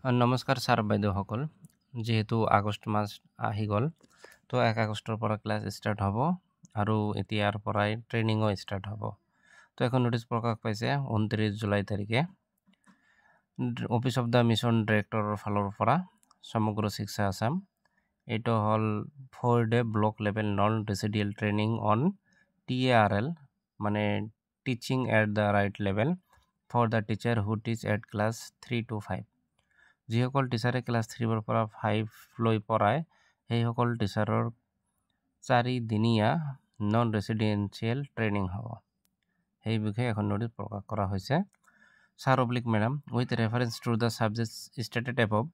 নমস্কাৰ ছাৰ বাইদেউসকল, যিহেতু আগষ্ট মাছ আহি গ'ল, তো 1 আগষ্টৰ পৰা ক্লাছ ষ্টাৰ্ট হ'ব আৰু এতিয়াৰ পৰাই ট্ৰেইনিঙো ষ্টাৰ্ট হ'ব। তো এখন নোটিছ প্ৰকাশ পাইছে 29 জুলাই তাৰিখে অফিচ অফ দ্য মিছন ডিৰেক্টৰৰ ফালৰ পৰা সমগ্ৰ শিক্ষা আসাম। এইটো হ'ল 4-day block level non residential training on TARL, মানে teaching at the right level for the teacher who teach at class 3 to 5। যিসকল টিচাৰে ক্লাছ 3 পৰা 5 লৈ পঢ়ায় সেইসকল টিচাৰৰ 4 দিনীয়া নন ৰেচিডেন্সিয়েল ট্ৰেইনিং হ'ব। সেই বিষয়ে এখন নোটিছ প্ৰকাশ কৰা হৈছে। Sir oblique madam, with reference to the subjects stated above,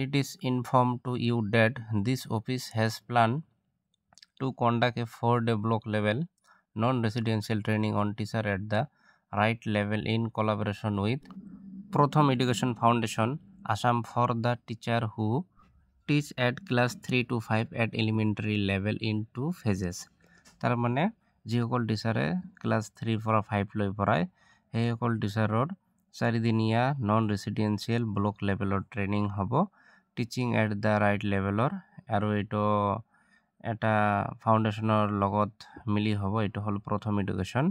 it is informed to you that this office has planned to conduct a 4-day block level non-residential training on teacher at the right level in collaboration with Pratham Education Foundation, Assam, for the teacher who teach at class 3 to 5 at elementary level in 2 phases। তাৰ মানে যিসকল টিচাৰে class 3 পৰা 5 লৈ পঢ়ায় সেইসকল টিচাৰৰ 4 দিনীয়া non residential block লেভেলৰ training হ'ব টিচিং এট দ্য ৰাইট লেভেলৰ, আৰু এইটো এটা ফাউণ্ডেশ্যনৰ লগত মিলি হ'ব। এইটো হ'ল প্ৰথম এডুকেশ্যন,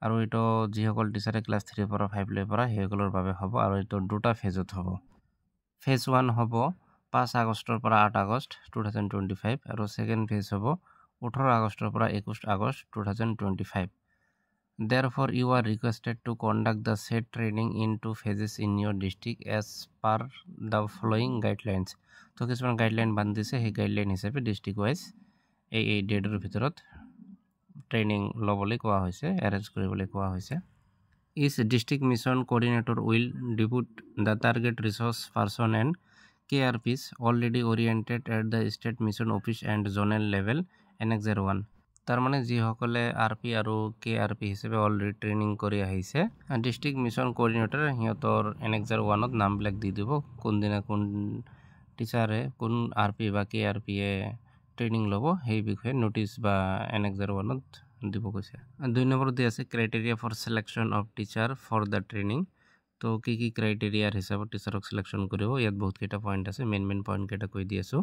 আৰু এইটো যিসকল টিচাৰে ক্লাছ 3 পৰা 5 লৈ পঢ়ায় সেইসকলৰ বাবে হ'ব, আৰু এইটো দুটা ফেজত হ'ব। ফেজ 1 হ'ব 5 আগষ্টৰ পৰা 8 আগষ্ট 2025, আৰু ছেকেণ্ড ফেজ হ'ব 18 আগষ্টৰ পৰা 21 August 2025। Therefore, you are requested to conduct the said training in 2 phases in your district as per the following guidelines। তো কিছুমান গাইডলাইন বান্ধি দিছে, সেই গাইডলাইন হিচাপে ডিষ্ট্ৰিক্ট ৱাইজ এই ডেটৰ ভিতৰত ট্ৰেইনিং ল'বলৈ কোৱা হৈছে, এৰেঞ্জ কৰিবলৈ কোৱা হৈছে। Each district mission coordinator will depute the target resource person and KRPs already oriented at the state mission office and zonal level Annex 01। তাৰ মানে যিসকলে RP আৰু KRP হিচাপে অলৰেডি ট্ৰেইনিং কৰি আহিছে, ডিষ্ট্ৰিক্ট মিছন কোঅৰ্ডিনেটৰ সিহঁতৰ Annex 01ত নামবিলাক দি দিব, কোনদিনা কোন টিচাৰে কোন RP বা KRPয়ে ট্ৰেইনিং ল'ব সেই বিষয়ে নোটিছ বা Annex 01ত দিব কৈছে। 2 নম্বৰত দিয়া আছে criteria for selection of teacher for the training. তো কি ক্ৰাইটেৰিয়াৰ হিচাপত টিচাৰক চিলেকশ্যন কৰিব, ইয়াত বহুতকেইটা পইণ্ট আছে, মেইন পইণ্টকেইটা কৈ দি আছোঁ।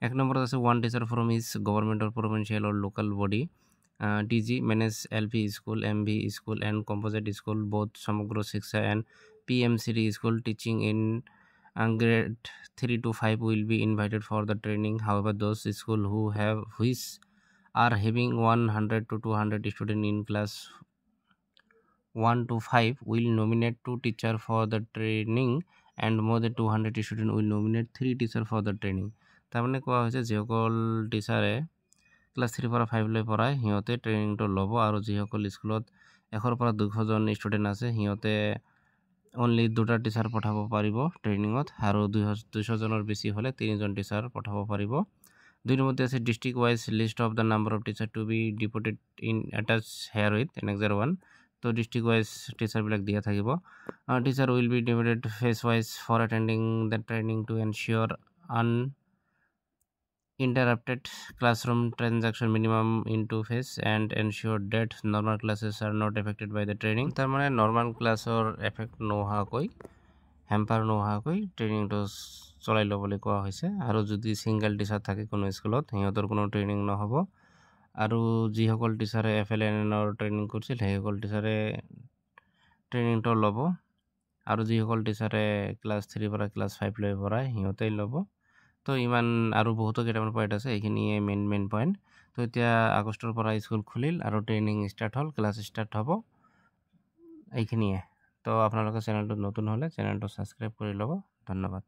1 নম্বৰত আছে 1 teacher from is government or provincial or local body TG manage LP school, MV school and composite school both Samagra Shiksha and PMCD school teaching in grade 3 to 5 will be invited for the training। However, those schools which are having 100 to 200 students in class 1 to 5 will nominate 2 teachers for the training and more than 200 students will nominate 3 teachers for the training। তাৰমানে কোৱা হৈছে যিসকল টিচাৰে class 3 পৰা 5 লৈ পঢ়ায় সিহঁতে ট্ৰেইনিংটো ল'ব, আৰু যিসকল স্কুলত 100 পৰা 200 জন ষ্টুডেণ্ট আছে সিহঁতে অনলি 2টা টিচাৰ পঠাব পাৰিব ট্ৰেইনিঙত, আৰু 200 জনৰ বেছি হ'লে 3জন টিচাৰ পঠাব পাৰিব। 2 নম্বৰতে আছে district wise list of the number of teacher to be deputed in attach here with Annex 01। তো ডিষ্ট্ৰিক্ট ৱাইজ টিচাৰবিলাক দিয়া থাকিব। Teacher will be deputed phase wise for attending the training to ensure uninterrupted classroom transaction minimum in 2 phases and ensure that normal classes are not affected by the training। তাৰ মানে normal ক্লাছৰ effect নোহোৱাকৈ, hamper নোহোৱাকৈ ট্ৰেইনিংটো চলাই ল'বলৈ কোৱা হৈছে। আৰু যদি ছিংগল টিচাৰ থাকে কোনো স্কুলত সিহঁতৰ কোনো ট্ৰেইনিং নহ'ব, আৰু যিসকল টিচাৰে FLNৰ ট্ৰেইনিং কৰিছিল সেইসকল টিচাৰে ট্ৰেইনিংটো ল'ব, আৰু যিসকল টিচাৰে ক্লাছ 3 পৰা ক্লাছ 5 লৈ পঢ়ায় সিহঁতেই ল'ব। তো ইমান, আৰু বহুতো কেইটামান পইণ্ট আছে, এইখিনিয়ে মেইন পইণ্ট। তো এতিয়া আগষ্টৰ পৰা স্কুল খুলিল আৰু ট্ৰেইনিং ষ্টাৰ্ট হ'ল, ক্লাছ ষ্টাৰ্ট হ'ব, এইখিনিয়ে। তো আপোনালোকে চেনেলটো নতুন হ'লে চেনেলটো ছাবস্ক্ৰাইব কৰি ল'ব। ধন্যবাদ।